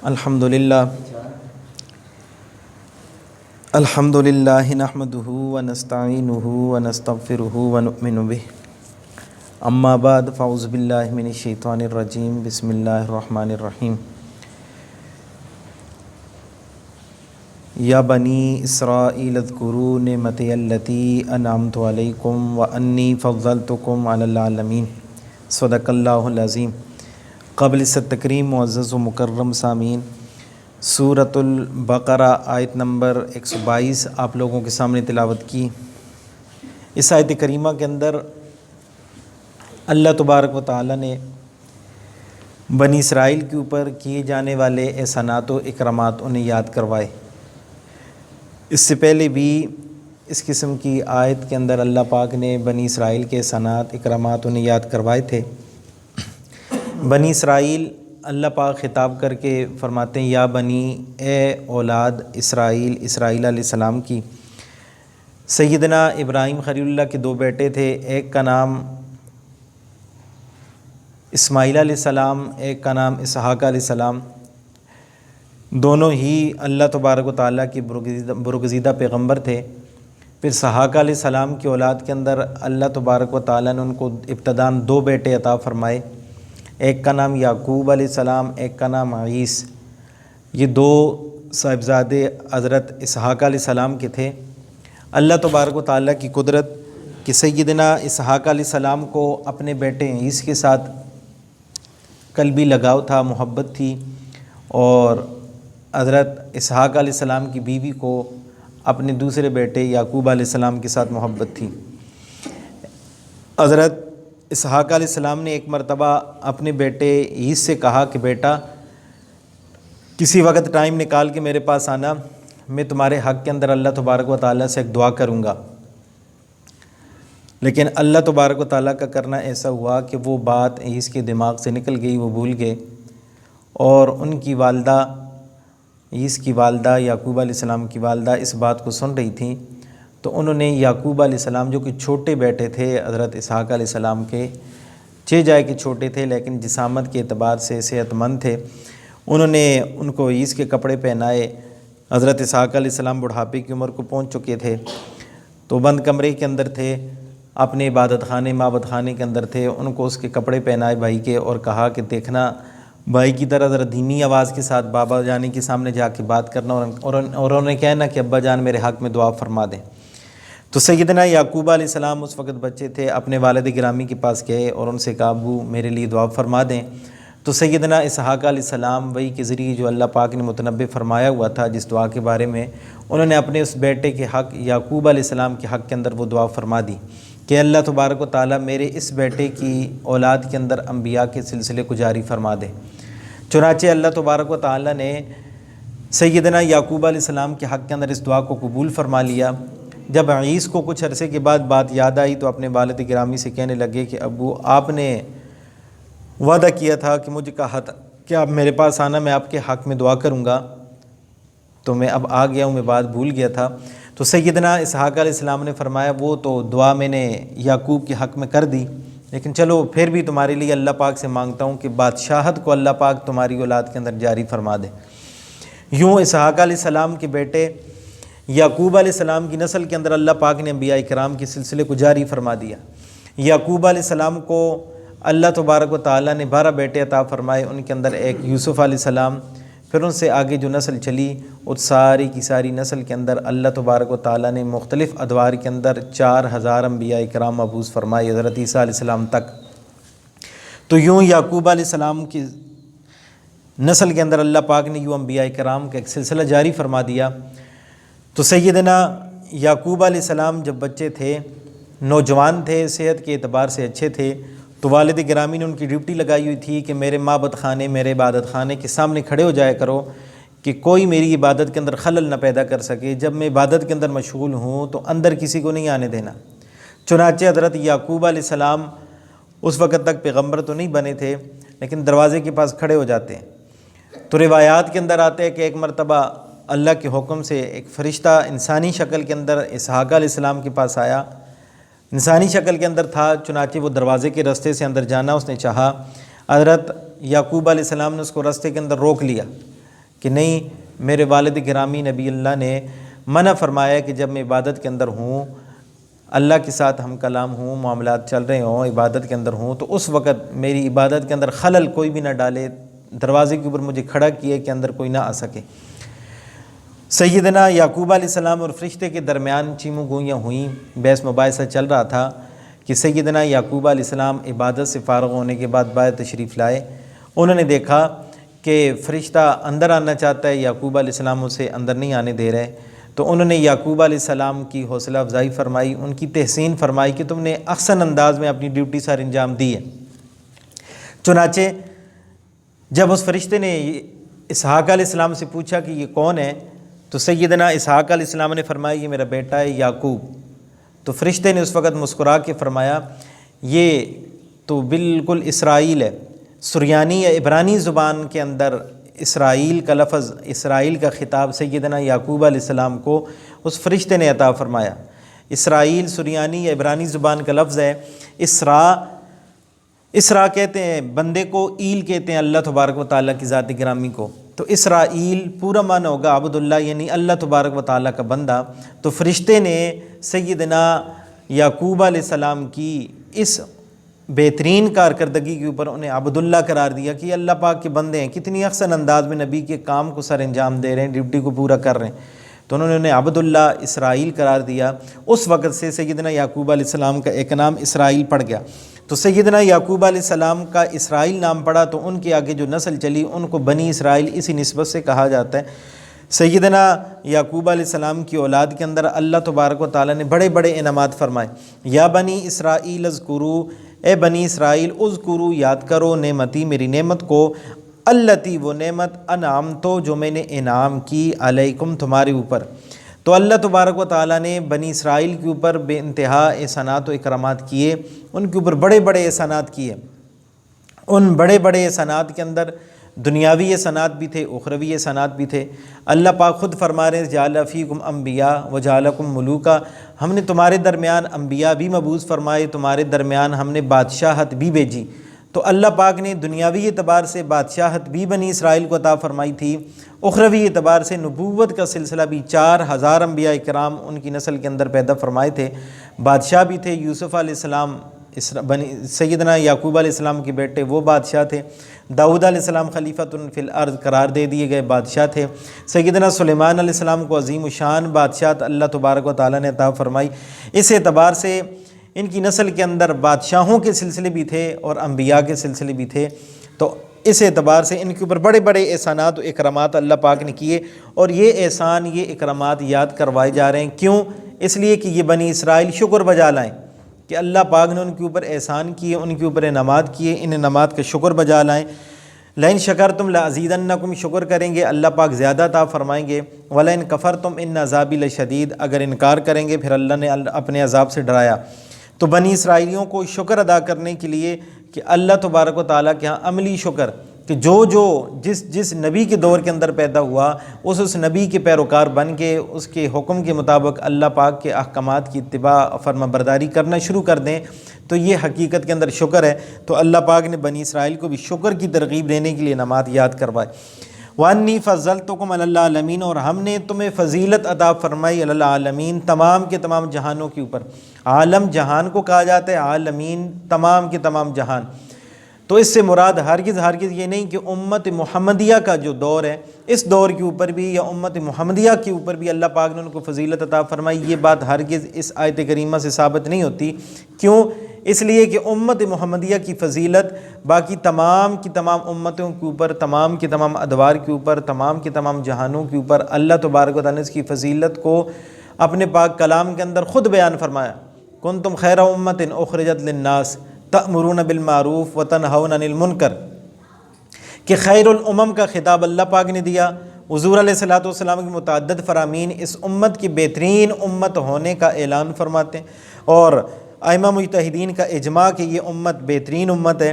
الحمدللہ نحمدہ ونستعینہ ونستغفرہ ونؤمن بہ اما بعد فاعوذ باللہ من الشیطان الرجیم بسم اللہ الرحمن الرحیم یا بنی اسرائیل اذکروا نعمتی التی انعمت علیکم وانی فضلتکم علی العالمین صدق اللہ العظیم۔ قبل اس تکریم معزز و مکرم سامعین، سورۃ البقرہ آیت نمبر 122 آپ لوگوں کے سامنے تلاوت کی۔ اس آیت کریمہ کے اندر اللہ تبارک و تعالی نے بنی اسرائیل کے اوپر کیے جانے والے احسانات و اکرامات انہیں یاد کروائے۔ اس سے پہلے بھی اس قسم کی آیت کے اندر اللہ پاک نے بنی اسرائیل کے احسانات اکرامات انہیں یاد کروائے تھے۔ بنی اسرائیل اللہ پاک خطاب کر کے فرماتے ہیں یا بنی، اے اولاد اسرائیل، اسرائیل علیہ السلام کی۔ سیدنا ابراہیم خلیل اللہ کے 2 بیٹے تھے، ایک کا نام اسماعیل علیہ السلام، ایک کا نام اسحاق علیہ السلام۔ دونوں ہی اللہ تبارک و تعالیٰ کی برگزیدہ پیغمبر تھے۔ پھر اسحاق علیہ السلام کی اولاد کے اندر اللہ تبارک و تعالیٰ نے ان کو ابتداً 2 بیٹے عطا فرمائے، ایک کا نام یعقوب علیہ السلام، ایک کا نام عیس۔ یہ 2 صاحبزادے حضرت اسحاق علیہ السلام کے تھے۔ اللہ تبارک و تعالیٰ کی قدرت کہ سیدنا اسحاق علیہ السلام کو اپنے بیٹے عیس کے ساتھ قلبی لگاؤ تھا، محبت تھی، اور حضرت اسحاق علیہ السلام کی بیوی کو اپنے دوسرے بیٹے یعقوب علیہ السلام کے ساتھ محبت تھی۔ حضرت اسحاق علیہ السلام نے ایک مرتبہ اپنے بیٹے عیس سے کہا کہ بیٹا کسی وقت ٹائم نکال کے میرے پاس آنا، میں تمہارے حق کے اندر اللہ تبارک و تعالیٰ سے ایک دعا کروں گا۔ لیکن اللہ تبارک و تعالیٰ کا کرنا ایسا ہوا کہ وہ بات عیس کے دماغ سے نکل گئی، وہ بھول گئے، اور ان کی والدہ، عیس کی والدہ، یعقوب علیہ السلام کی والدہ اس بات کو سن رہی تھیں، تو انہوں نے یعقوب علیہ السلام جو کہ چھوٹے بیٹے تھے حضرت اسحاق علیہ السلام کے، جائے کہ چھوٹے تھے لیکن جسامت کے اعتبار سے صحت مند تھے، انہوں نے ان کو عیس کے کپڑے پہنائے۔ حضرت اسحاق علیہ السلام بڑھاپے کی عمر کو پہنچ چکے تھے، تو بند کمرے کے اندر تھے، اپنے عبادت خانے معبد خانے کے اندر تھے۔ ان کو اس کے کپڑے پہنائے بھائی کے، اور کہا کہ دیکھنا بھائی کی طرح ذرا دھیمی آواز کے ساتھ بابا جانی کے سامنے جا کے بات کرنا، اور انہیں کہنا کہ ابا جان میرے حق میں دعا فرما دیں۔ تو سیدنا یعقوب علیہ السلام اس وقت بچے تھے، اپنے والد گرامی کے پاس گئے اور ان سے کہا ابو میرے لیے دعا فرما دیں۔ تو سیدنا اسحاق علیہ السلام وحی کے ذریعے جو اللہ پاک نے متنبع فرمایا ہوا تھا جس دعا کے بارے میں، انہوں نے اپنے اس بیٹے کے حق یعقوب علیہ السلام کے حق کے اندر وہ دعا فرما دی کہ اللہ تبارک و تعالیٰ میرے اس بیٹے کی اولاد کے اندر انبیاء کے سلسلے کو جاری فرما دے۔ چنانچہ اللہ تبارک و تعالیٰ نے سیدنا یعقوب علیہ السلام کے حق کے اندر اس دعا کو قبول فرما لیا۔ جب عیس کو کچھ عرصے کے بعد بات یاد آئی تو اپنے والد گرامی سے کہنے لگے کہ ابو آپ نے وعدہ کیا تھا کہ مجھے کہا تھا کہ آپ میرے پاس آنا، میں آپ کے حق میں دعا کروں گا، تو میں اب آ گیا ہوں، میں بات بھول گیا تھا۔ تو سیدنا اسحاق علیہ السلام نے فرمایا وہ تو دعا میں نے یعقوب کے حق میں کر دی، لیکن چلو پھر بھی تمہارے لیے اللہ پاک سے مانگتا ہوں کہ بادشاہت کو اللہ پاک تمہاری اولاد کے اندر جاری فرما دے۔ یوں اسحاق علیہ السلام کے بیٹے یعقوب علیہ السلام کی نسل کے اندر اللہ پاک نے انبیاء کرام کے سلسلے کو جاری فرما دیا۔ یعقوب علیہ السلام کو اللہ تبارک و تعالیٰ نے 12 بیٹے عطا فرمائے، ان کے اندر ایک یوسف علیہ السلام، پھر ان سے آگے جو نسل چلی اس ساری کی ساری نسل کے اندر اللہ تبارک و تعالیٰ نے مختلف ادوار کے اندر 4000 انبیاء کرام مبعوث فرمائے حضرت عیسیٰ علیہ السلام تک۔ تو یوں یعقوب علیہ السلام کی نسل کے اندر اللہ پاک نے یوں انبیاء کرام کا ایک سلسلہ جاری فرما دیا۔ تو سیدنا یعقوب علیہ السلام جب بچے تھے، نوجوان تھے، صحت کے اعتبار سے اچھے تھے، تو والد گرامی نے ان کی ڈیوٹی لگائی ہوئی تھی کہ میرے معبد خانے، میرے عبادت خانے کے سامنے کھڑے ہو جایا کرو کہ کوئی میری عبادت کے اندر خلل نہ پیدا کر سکے، جب میں عبادت کے اندر مشغول ہوں تو اندر کسی کو نہیں آنے دینا۔ چنانچہ حضرت یعقوب علیہ السلام اس وقت تک پیغمبر تو نہیں بنے تھے لیکن دروازے کے پاس کھڑے ہو جاتے ہیں۔ تو روایات کے اندر آتے ہیں کہ ایک مرتبہ اللہ کے حکم سے ایک فرشتہ انسانی شکل کے اندر اسحاق علیہ السلام کے پاس آیا، انسانی شکل کے اندر تھا، چنانچہ وہ دروازے کے راستے سے اندر جانا اس نے چاہا۔ حضرت یعقوب علیہ السلام نے اس کو راستے کے اندر روک لیا، کہ نہیں، میرے والد گرامی نبی اللہ نے منع فرمایا کہ جب میں عبادت کے اندر ہوں، اللہ کے ساتھ ہم کلام ہوں، معاملات چل رہے ہوں، عبادت کے اندر ہوں، تو اس وقت میری عبادت کے اندر خلل کوئی بھی نہ ڈالے، دروازے کے اوپر مجھے کھڑا کیے کہ اندر کوئی نہ آ سکے۔ سیدنا یعقوب علیہ السلام اور فرشتے کے درمیان چیموں گوئیاں ہوئیں، بحث مباحثہ چل رہا تھا کہ سیدنا یعقوب علیہ السلام عبادت سے فارغ ہونے کے بعد باہر تشریف لائے۔ انہوں نے دیکھا کہ فرشتہ اندر آنا چاہتا ہے، یعقوب علیہ السلام اسے اندر نہیں آنے دے رہے، تو انہوں نے یعقوب علیہ السلام کی حوصلہ افزائی فرمائی، ان کی تحسین فرمائی کہ تم نے احسن انداز میں اپنی ڈیوٹی سر انجام دی ہے۔ چنانچہ جب اس فرشتے نے اسحاق علیہ السلام سے پوچھا کہ یہ کون ہے، تو سیدنا اسحاق علیہ السلام نے فرمایا یہ میرا بیٹا ہے یعقوب۔ تو فرشتے نے اس وقت مسکرا کے فرمایا یہ تو بالکل اسرائیل ہے۔ سریانی یا عبرانی زبان کے اندر اسرائیل کا لفظ، اسرائیل کا خطاب سیدنا یعقوب علیہ السلام کو اس فرشتے نے عطا فرمایا۔ اسرائیل سریانی یا عبرانی زبان کا لفظ ہے۔ اسرا کہتے ہیں بندے کو، ایل کہتے ہیں اللہ تبارک و تعالیٰ کی ذات گرامی کو، تو اسرائیل پورا معنی ہوگا عبد اللہ، یعنی اللہ تبارک و تعالیٰ کا بندہ۔ تو فرشتے نے سیدنا یعقوب علیہ السلام کی اس بہترین کارکردگی کے اوپر انہیں عبد اللہ قرار دیا کہ یہ اللہ پاک کے بندے ہیں، کتنی احسن انداز میں نبی کے کام کو سر انجام دے رہے ہیں، ڈیوٹی کو پورا کر رہے ہیں، تو انہوں نے انہیں عبد اللہ اسرائیل قرار دیا۔ اس وقت سے سیدنا یعقوب علیہ السلام کا ایک نام اسرائیل پڑ گیا۔ تو سیدنا یعقوب علیہ السلام کا اسرائیل نام پڑا، تو ان کے آگے جو نسل چلی ان کو بنی اسرائیل اسی نسبت سے کہا جاتا ہے۔ سیدنا یعقوب علیہ السلام کی اولاد کے اندر اللہ تبارک و تعالیٰ نے بڑے بڑے انعامات فرمائے۔ یا بنی اسرائیل اذکروا، اے بنی اسرائیل اذکروا یاد کرو نعمتی، میری نعمت کو، التی وہ نعمت، انعمتو جو میں نے انعام کی، علیکم تمہارے اوپر۔ تو اللہ تبارک و تعالیٰ نے بنی اسرائیل کے اوپر بے انتہا احسانات و اکرامات کیے، ان کے اوپر بڑے بڑے احسانات کیے۔ ان بڑے بڑے احسانات کے اندر دنیاوی احسانات بھی تھے، اخروی احسانات بھی تھے۔ اللہ پاک خود فرما رہے ہیں جعل فیکم انبیاء وجعلکم ملوکا، ہم نے تمہارے درمیان انبیاء بھی مبعوث فرمائے، تمہارے درمیان ہم نے بادشاہت بھی بھیجی۔ تو اللہ پاک نے دنیاوی اعتبار سے بادشاہت بھی بنی اسرائیل کو عطا فرمائی تھی، اخروی اعتبار سے نبوت کا سلسلہ بھی 4000 انبیاء اکرام ان کی نسل کے اندر پیدا فرمائے تھے، بادشاہ بھی تھے۔ یوسف علیہ السلام سیدنا یعقوب علیہ السلام کے بیٹے وہ بادشاہ تھے، داؤد علیہ السلام خلیفۃ فی الارض قرار دے دیے گئے بادشاہ تھے، سیدنا سلیمان علیہ السلام کو عظیم الشان بادشاہت اللہ تبارک و تعالیٰ نے عطا فرمائی۔ اس اعتبار سے ان کی نسل کے اندر بادشاہوں کے سلسلے بھی تھے اور انبیاء کے سلسلے بھی تھے، تو اس اعتبار سے ان کے اوپر بڑے بڑے احسانات و اکرامات اللہ پاک نے کیے، اور یہ احسان، یہ اکرامات یاد کروائے جا رہے ہیں۔ کیوں؟ اس لیے کہ یہ بنی اسرائیل شکر بجا لائیں کہ اللہ پاک نے ان کے اوپر احسان کیے، ان کے اوپر انعامات کیے، ان انعامات کا شکر بجا لائیں۔ لئن شکرتم لازیدنکم، شکر کریں گے اللہ پاک زیادہ عطا فرمائیں گے، ولئن کفرتم ان عذابی لشدید، اگر انکار کریں گے پھر اللہ نے اپنے عذاب سے ڈرایا۔ تو بنی اسرائیلیوں کو شکر ادا کرنے کے لیے کہ اللہ تبارک و تعالیٰ کے ہاں عملی شکر، کہ جس نبی کے دور کے اندر پیدا ہوا اس نبی کے پیروکار بن کے اس کے حکم کے مطابق اللہ پاک کے احکامات کی اتباع فرما برداری کرنا شروع کر دیں، تو یہ حقیقت کے اندر شکر ہے۔ تو اللہ پاک نے بنی اسرائیل کو بھی شکر کی ترغیب دینے کے لیے انعامات یاد کروائے۔ وَأَنِّي فَضَّلْتُكُمْ عَلَى الْعَالَمِينَ، اور ہم نے تمہیں فضیلت عطا فرمائی علی العالمین، تمام کے تمام جہانوں کے اوپر۔ عالم جہان کو کہا جاتا ہے، عالمین تمام کے تمام جہان۔ تو اس سے مراد ہرگز یہ نہیں کہ امت محمدیہ کا جو دور ہے اس دور کے اوپر بھی یا امت محمدیہ کے اوپر بھی اللہ پاک نے ان کو فضیلت عطا فرمائی، یہ بات ہرگز اس آیت کریمہ سے ثابت نہیں ہوتی۔ کیوں؟ اس لیے کہ امت محمدیہ کی فضیلت باقی تمام کی تمام امتوں کے اوپر، تمام کے تمام ادوار کے اوپر، تمام کے تمام جہانوں کے اوپر اللہ تبارک و تعالیٰ نے اس کی فضیلت کو اپنے پاک کلام کے اندر خود بیان فرمایا۔ کنتم خیر امت اخرجت للناس تأمرون بالمعروف وتنہون عن المنکر، کہ خیر الامم کا خطاب اللہ پاک نے دیا۔ حضور علیہ الصلوۃ والسلام کی متعدد فرامین اس امت کی بہترین امت ہونے کا اعلان فرماتے ہیں، اور ائمہ مجتہدین کا اجماع کہ یہ امت بہترین امت ہے۔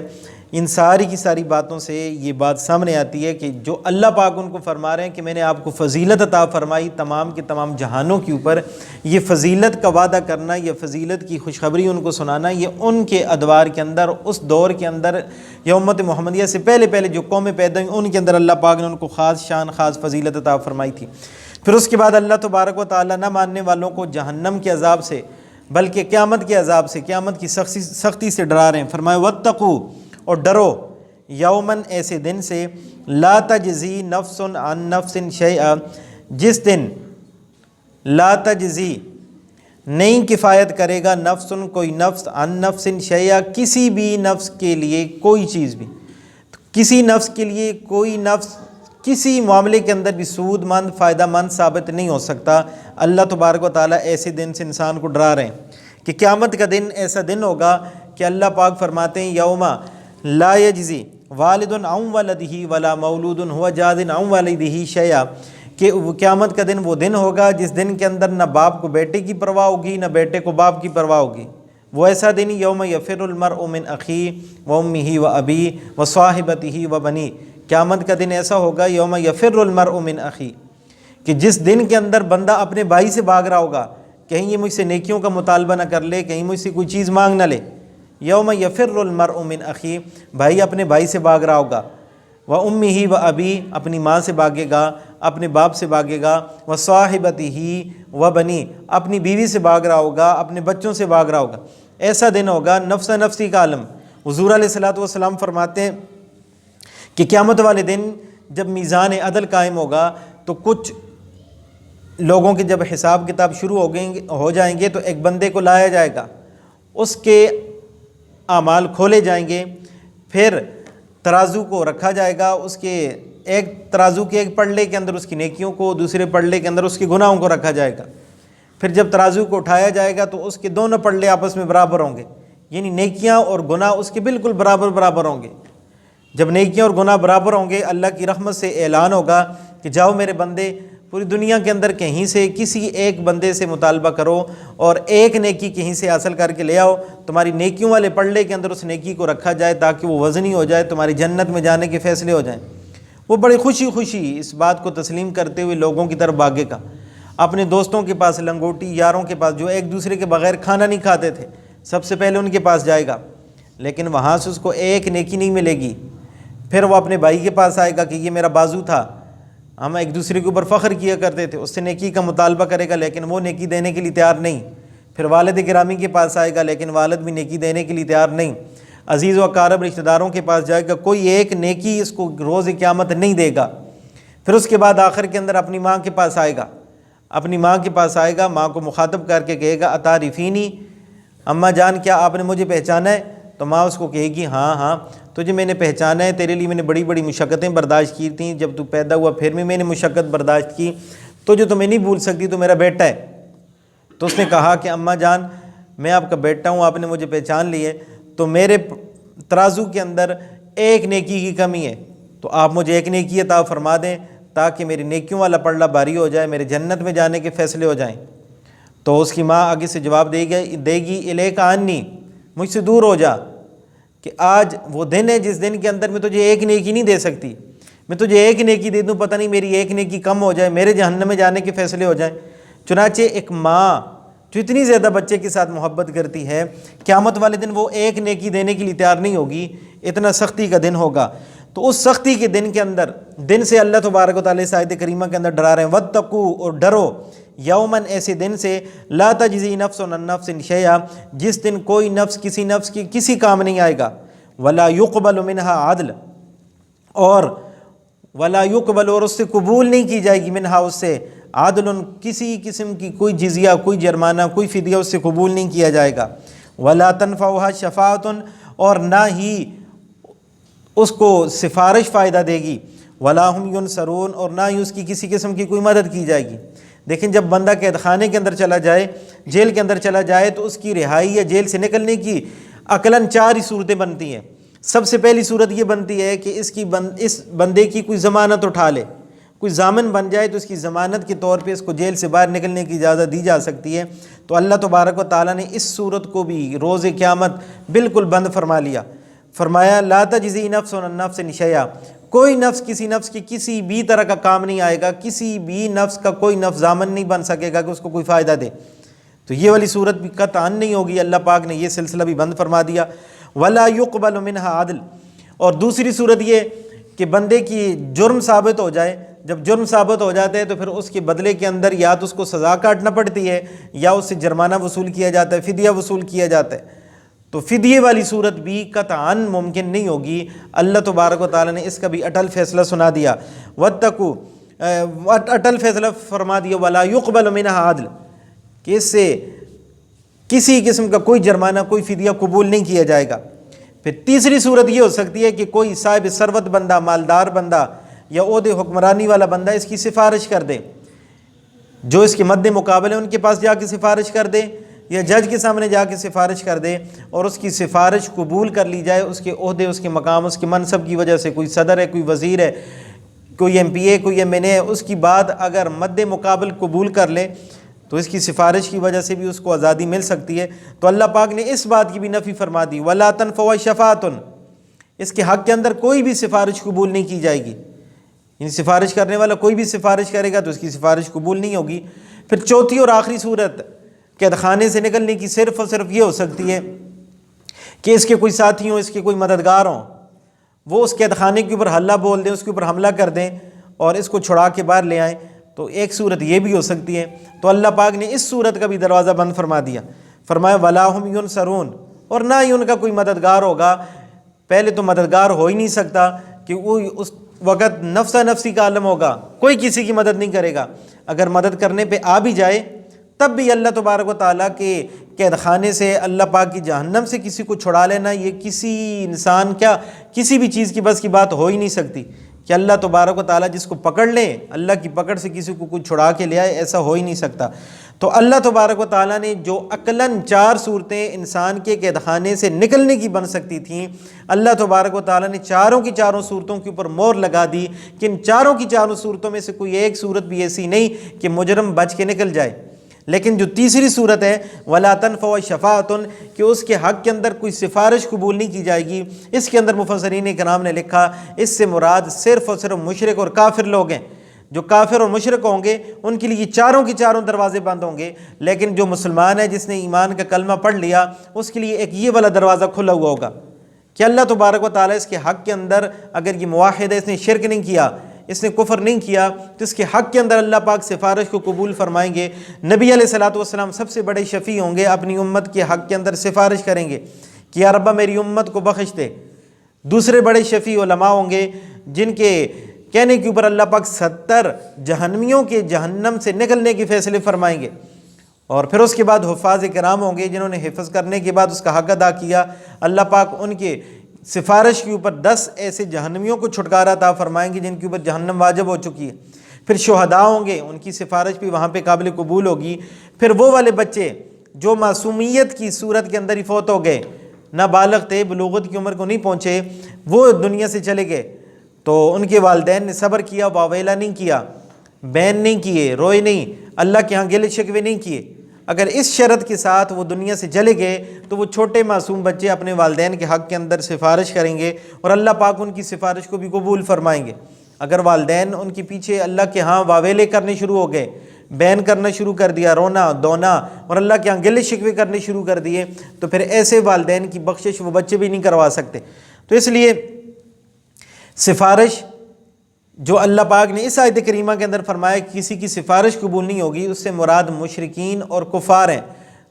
ان ساری کی ساری باتوں سے یہ بات سامنے آتی ہے کہ جو اللہ پاک ان کو فرما رہے ہیں کہ میں نے آپ کو فضیلت عطا فرمائی تمام کے تمام جہانوں کے اوپر، یہ فضیلت کا وعدہ کرنا، یہ فضیلت کی خوشخبری ان کو سنانا، یہ ان کے ادوار کے اندر، اس دور کے اندر یا امت محمدیہ سے پہلے جو قومیں پیدا ہوئیں ان کے اندر اللہ پاک نے ان کو خاص شان، خاص فضیلت عطا فرمائی تھی۔ پھر اس کے بعد اللہ تبارک و تعالیٰ نہ ماننے والوں کو جہنم کے عذاب سے بلکہ قیامت کے عذاب سے، قیامت کی سختی سے ڈرا رہے ہیں۔ فرمایا واتقوا، اور ڈرو، یومن ایسے دن سے، لا تجزی نفس عن نفس شیئا، جس دن لا تجزی نہیں کفایت کرے گا نفس کوئی نفس، عن نفس شیئا کسی بھی نفس کے لیے کوئی چیز بھی، کسی نفس کے لیے کوئی نفس کسی معاملے کے اندر بھی سود مند، فائدہ مند ثابت نہیں ہو سکتا۔ اللہ تبارک و تعالیٰ ایسے دن سے انسان کو ڈرا رہے ہیں کہ قیامت کا دن ایسا دن ہوگا کہ اللہ پاک فرماتے ہیں یوما لا یجزی والد عن ولدہ ولا مولود هو جاز عن والدہ شیئا، کہ قیامت کا دن وہ دن ہوگا جس دن کے اندر نہ باپ کو بیٹے کی پرواہ ہوگی، نہ بیٹے کو باپ کی پرواہ ہوگی۔ وہ ایسا دن یوم یفر المرء من اخیہ و امہ و ابیہ و صاحبتہ و بنیہ، قیامت کا دن ایسا ہوگا یوم یفر المرء من اخیہ، کہ جس دن کے اندر بندہ اپنے بھائی سے بھاگ رہا ہوگا، کہیں یہ مجھ سے نیکیوں کا مطالبہ نہ کر لے، کہیں مجھ سے کوئی چیز مانگ نہ لے۔ یوم یفر المرء من اخیہ، بھائی اپنے بھائی سے بھاگ رہا ہوگا، و امہ و ابی، اپنی ماں سے بھاگے گا، اپنے باپ سے بھاگے گا، و صاحبتہ و بنی، اپنی بیوی سے بھاگ رہا ہوگا، اپنے بچوں سے بھاگ رہا ہوگا۔ ایسا دن ہوگا نفس نفسی کا عالم۔ حضور علیہ الصلوۃ والسلام فرماتے ہیں کہ قیامت والے دن جب میزان عدل قائم ہوگا تو کچھ لوگوں کے جب حساب کتاب شروع ہو جائیں گے تو ایک بندے کو لایا جائے گا، اس کے اعمال کھولے جائیں گے، پھر ترازو کو رکھا جائے گا، اس کے ایک ترازو کے ایک پلڑے کے اندر اس کی نیکیوں کو، دوسرے پلڑے کے اندر اس کے گناہوں کو رکھا جائے گا۔ پھر جب ترازو کو اٹھایا جائے گا تو اس کے دونوں پلڑے آپس میں برابر ہوں گے، یعنی نیکیاں اور گناہ اس کے بالکل برابر ہوں گے۔ جب نیکیاں اور گناہ برابر ہوں گے، اللہ کی رحمت سے اعلان ہوگا کہ جاؤ میرے بندے، پوری دنیا کے اندر کہیں سے کسی ایک بندے سے مطالبہ کرو اور ایک نیکی کہیں سے حاصل کر کے لے آؤ، تمہاری نیکیوں والے پلڑے کے اندر اس نیکی کو رکھا جائے تاکہ وہ وزنی ہو جائے، تمہاری جنت میں جانے کے فیصلے ہو جائیں۔ وہ بڑی خوشی اس بات کو تسلیم کرتے ہوئے لوگوں کی طرف بھاگے گا، اپنے دوستوں کے پاس، لنگوٹی یاروں کے پاس جو ایک دوسرے کے بغیر کھانا نہیں کھاتے تھے، سب سے پہلے ان کے پاس جائے گا، لیکن وہاں سے اس کو ایک نیکی نہیں ملے گی۔ پھر وہ اپنے بھائی کے پاس آئے گا کہ یہ میرا بازو تھا، ہم ایک دوسرے کے اوپر فخر کیا کرتے تھے، اس سے نیکی کا مطالبہ کرے گا لیکن وہ نیکی دینے کے لیے تیار نہیں۔ پھر والد گرامی کے پاس آئے گا لیکن والد بھی نیکی دینے کے لیے تیار نہیں۔ عزیز و اقارب رشتہ داروں کے پاس جائے گا، کوئی ایک نیکی اس کو روز قیامت نہیں دے گا۔ پھر اس کے بعد آخر کے اندر اپنی ماں کے پاس آئے گا، اپنی ماں کے پاس آئے گا، ماں کو مخاطب کر کے کہے گا اتعرفینی، اماں جان کیا آپ نے مجھے پہچانا ہے؟ تو ماں اس کو کہے گی ہاں تجھے میں نے پہچانا ہے، تیرے لیے میں نے بڑی بڑی مشقتیں برداشت کی تھیں، جب تو پیدا ہوا پھر بھی میں نے مشقت برداشت کی، تو جو تمہیں نہیں بھول سکتی تو میرا بیٹا ہے۔ تو اس نے کہا کہ اماں جان میں آپ کا بیٹا ہوں، آپ نے مجھے پہچان لی ہے، تو میرے ترازو کے اندر ایک نیکی کی کمی ہے، تو آپ مجھے ایک نیکی عطا فرما دیں تاکہ میری نیکیوں والا پلڑا بھاری ہو جائے، میرے جنت میں جانے کے فیصلے ہو جائیں۔ تو اس کی ماں آگے سے جواب دے گی الیک عنی، مجھ سے دور ہو جا، کہ آج وہ دن ہے جس دن کے اندر میں تجھے ایک نیکی نہیں دے سکتی، میں تجھے ایک نیکی دے دوں پتہ نہیں میری ایک نیکی کم ہو جائے، میرے جہنم میں جانے کے فیصلے ہو جائیں۔ چنانچہ ایک ماں جو اتنی زیادہ بچے کے ساتھ محبت کرتی ہے، قیامت والے دن وہ ایک نیکی دینے کے لیے تیار نہیں ہوگی، اتنا سختی کا دن ہوگا۔ تو اس سختی کے دن کے اندر، دن سے اللہ تبارک و تعالیٰ اس آیت کریمہ کے اندر ڈرا رہے ہیں، واتقوا، اور ڈرو، یومن ایسے دن سے، لا تجزی نفس عن نفس شیئا، جس دن کوئی نفس کسی نفس کی کسی کام نہیں آئے گا، ولا یقبل منها عدل، اور ولا یقبل، اور اس سے قبول نہیں کی جائے گی، منہا اس سے، عدل، کسی قسم کی کوئی جزیہ، کوئی جرمانہ، کوئی فدیہ اس سے قبول نہیں کیا جائے گا، ولا تنفعها شفاعۃ، اور نہ ہی اس کو سفارش فائدہ دے گی، ولا هم ینصرون، اور نہ ہی اس کی کسی قسم کی کوئی مدد کی جائے گی۔ دیکھیں جب بندہ قید خانے کے اندر چلا جائے، جیل کے اندر چلا جائے، تو اس کی رہائی یا جیل سے نکلنے کی عقلاً 4 ہی صورتیں بنتی ہیں۔ سب سے پہلی صورت یہ بنتی ہے کہ اس بندے کی کوئی ضمانت اٹھا لے، کوئی ضامن بن جائے تو اس کی ضمانت کے طور پہ اس کو جیل سے باہر نکلنے کی اجازت دی جا سکتی ہے۔ تو اللہ تبارک و تعالیٰ نے اس صورت کو بھی روز قیامت بالکل بند فرما لیا۔ فرمایا لا تجزی نفس عن نفس شیئا، کوئی نفس کسی نفس کی کسی بھی طرح کا کام نہیں آئے گا، کسی بھی نفس کا کوئی نفس ضامن نہیں بن سکے گا کہ اس کو کوئی فائدہ دے. تو یہ والی صورت بھی قطعاً نہیں ہوگی. اللہ پاک نے یہ سلسلہ بھی بند فرما دیا. ولا يقبل منها عدل. اور دوسری صورت یہ کہ بندے کی جرم ثابت ہو جائے، جب جرم ثابت ہو جاتے ہیں تو پھر اس کے بدلے کے اندر یا تو اس کو سزا کاٹنا پڑتی ہے یا اس سے جرمانہ وصول کیا جاتا ہے، فدیہ وصول کیا جاتا ہے. تو فدیے والی صورت بھی قطعاً ممکن نہیں ہوگی. اللہ تبارک و تعالیٰ نے اس کا بھی اٹل فیصلہ سنا دیا. واتقوا، اٹل فیصلہ فرما دیا ولا يقبل منها عدل، کہ اس سے کسی قسم کا کوئی جرمانہ، کوئی فدیہ قبول نہیں کیا جائے گا. پھر تیسری صورت یہ ہو سکتی ہے کہ کوئی صاحب ثروت بندہ، مالدار بندہ یا عہدے حکمرانی والا بندہ اس کی سفارش کر دے، جو اس کے مد مقابل ہے ان کے پاس جا کے سفارش کر دے یا جج کے سامنے جا کے سفارش کر دے اور اس کی سفارش قبول کر لی جائے. اس کے عہدے، اس کے مقام، اس کے منصب کی وجہ سے، کوئی صدر ہے، کوئی وزیر ہے، کوئی ایم پی اے، کوئی ایم این اے ہے، اس کی بات اگر مد مقابل قبول کر لے تو اس کی سفارش کی وجہ سے بھی اس کو آزادی مل سکتی ہے. تو اللہ پاک نے اس بات کی بھی نفی فرما دی ولا تنفع شفاعۃ، اس کے حق کے اندر کوئی بھی سفارش قبول نہیں کی جائے گی. یعنی سفارش کرنے والا کوئی بھی سفارش کرے گا تو اس کی سفارش قبول نہیں ہوگی. پھر چوتھی اور آخری صورت قید خانے سے نکلنے کی صرف اور صرف یہ ہو سکتی ہے کہ اس کے کوئی ساتھی ہوں، اس کے کوئی مددگار ہوں، وہ اس قید خانے کے اوپر حلہ بول دیں، اس کے اوپر حملہ کر دیں اور اس کو چھڑا کے باہر لے آئیں. تو ایک صورت یہ بھی ہو سکتی ہے. تو اللہ پاک نے اس صورت کا بھی دروازہ بند فرما دیا. فرمایا ولا هم ينصرون، اور نہ ہی ان کا کوئی مددگار ہوگا. پہلے تو مددگار ہو ہی نہیں سکتا کہ وہ اس وقت نفسہ نفسی کا عالم ہوگا، کوئی کسی کی مدد نہیں کرے گا. اگر مدد کرنے پہ آ بھی جائے تب بھی اللہ تبارک و تعالیٰ کے قید خانے سے، اللہ پاک کی جہنم سے کسی کو چھڑا لینا، یہ کسی انسان کیا کسی بھی چیز کی بس کی بات ہو ہی نہیں سکتی کہ اللہ تبارک و تعالیٰ جس کو پکڑ لے، اللہ کی پکڑ سے کسی کو کوئی چھڑا کے لے آئے، ایسا ہو ہی نہیں سکتا. تو اللہ تبارک و تعالیٰ نے جو عقلاً 4 صورتیں انسان کے قید خانے سے نکلنے کی بن سکتی تھیں، اللہ تبارک و تعالیٰ نے چاروں کی چاروں صورتوں کے اوپر مہر لگا دی کہ ان چاروں کی چاروں صورتوں میں سے کوئی ایک صورت بھی ایسی نہیں کہ مجرم بچ کے نکل جائے. لیکن جو تیسری صورت ہے ولا تنفع شفاعۃ، کہ اس کے حق کے اندر کوئی سفارش قبول نہیں کی جائے گی، اس کے اندر مفسرین کرام نے لکھا اس سے مراد صرف اور صرف مشرک اور کافر لوگ ہیں. جو کافر اور مشرک ہوں گے ان کے لیے یہ چاروں کی چاروں دروازے بند ہوں گے. لیکن جو مسلمان ہے، جس نے ایمان کا کلمہ پڑھ لیا، اس کے لیے ایک یہ والا دروازہ کھلا ہوا ہوگا کہ اللہ تبارک و تعالیٰ اس کے حق کے اندر، اگر یہ موحد ہے، اس نے شرک نہیں کیا، اس نے کفر نہیں کیا، تو اس کے حق کے اندر اللہ پاک سفارش کو قبول فرمائیں گے. نبی علیہ الصلوۃ والسلام سب سے بڑے شفیع ہوں گے، اپنی امت کے حق کے اندر سفارش کریں گے کہ یا ربا میری امت کو بخش دے. دوسرے بڑے شفیع علماء ہوں گے جن کے کہنے کے اوپر اللہ پاک 70 جہنمیوں کے جہنم سے نکلنے کے فیصلے فرمائیں گے. اور پھر اس کے بعد حفاظ کرام ہوں گے جنہوں نے حفظ کرنے کے بعد اس کا حق ادا کیا. اللہ پاک ان کے سفارش کے اوپر 10 ایسے جہنمیوں کو چھٹکارا عطا فرمائیں گے جن کے اوپر جہنم واجب ہو چکی ہے. پھر شہداء ہوں گے، ان کی سفارش بھی وہاں پہ قابل قبول ہوگی. پھر وہ والے بچے جو معصومیت کی صورت کے اندر ہی فوت ہو گئے، نہ بالغ تھے، بلوغت کی عمر کو نہیں پہنچے، وہ دنیا سے چلے گئے، تو ان کے والدین نے صبر کیا، واویلا نہیں کیا، بین نہیں کیے، روئے نہیں، اللہ کے ہاں گلے شکوے نہیں کیے. اگر اس شرط کے ساتھ وہ دنیا سے چلے گئے تو وہ چھوٹے معصوم بچے اپنے والدین کے حق کے اندر سفارش کریں گے اور اللہ پاک ان کی سفارش کو بھی قبول فرمائیں گے. اگر والدین ان کے پیچھے اللہ کے ہاں واویلے کرنے شروع ہو گئے، بین کرنا شروع کر دیا، رونا دونا اور اللہ کے ہاں گلے شکوے کرنے شروع کر دیے، تو پھر ایسے والدین کی بخشش وہ بچے بھی نہیں کروا سکتے. تو اس لیے سفارش جو اللہ پاک نے اس آیت کریمہ کے اندر فرمایا کسی کی سفارش قبول نہیں ہوگی، اس سے مراد مشرکین اور کفار ہیں.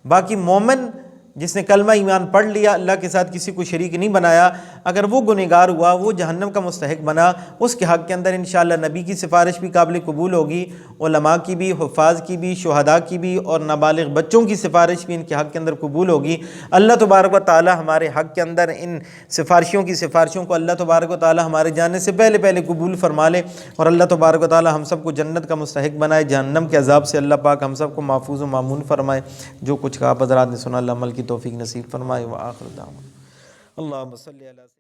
باقی مومن جس نے کلمہ ایمان پڑھ لیا، اللہ کے ساتھ کسی کو شریک نہیں بنایا، اگر وہ گنہگار ہوا، وہ جہنم کا مستحق بنا، اس کے حق کے اندر انشاءاللہ نبی کی سفارش بھی قابل قبول ہوگی، علماء کی بھی، حفاظ کی بھی، شہداء کی بھی، اور نابالغ بچوں کی سفارش بھی ان کے حق کے اندر قبول ہوگی. اللہ تبارک و تعالی ہمارے حق کے اندر ان سفارشوں کو اللہ تبارک و تعالی ہمارے جانے سے پہلے قبول فرما لے، اور اللہ تبارک و تعالی ہم سب کو جنت کا مستحق بنائے، جہنم کے عذاب سے اللہ پاک ہم سب کو محفوظ و مامون فرمائے. جو کچھ کہا حضرات نے سنا، اللہ عمل کی توفیق نصیب فرمائے. وآخر دعوانا اللہم صلی علی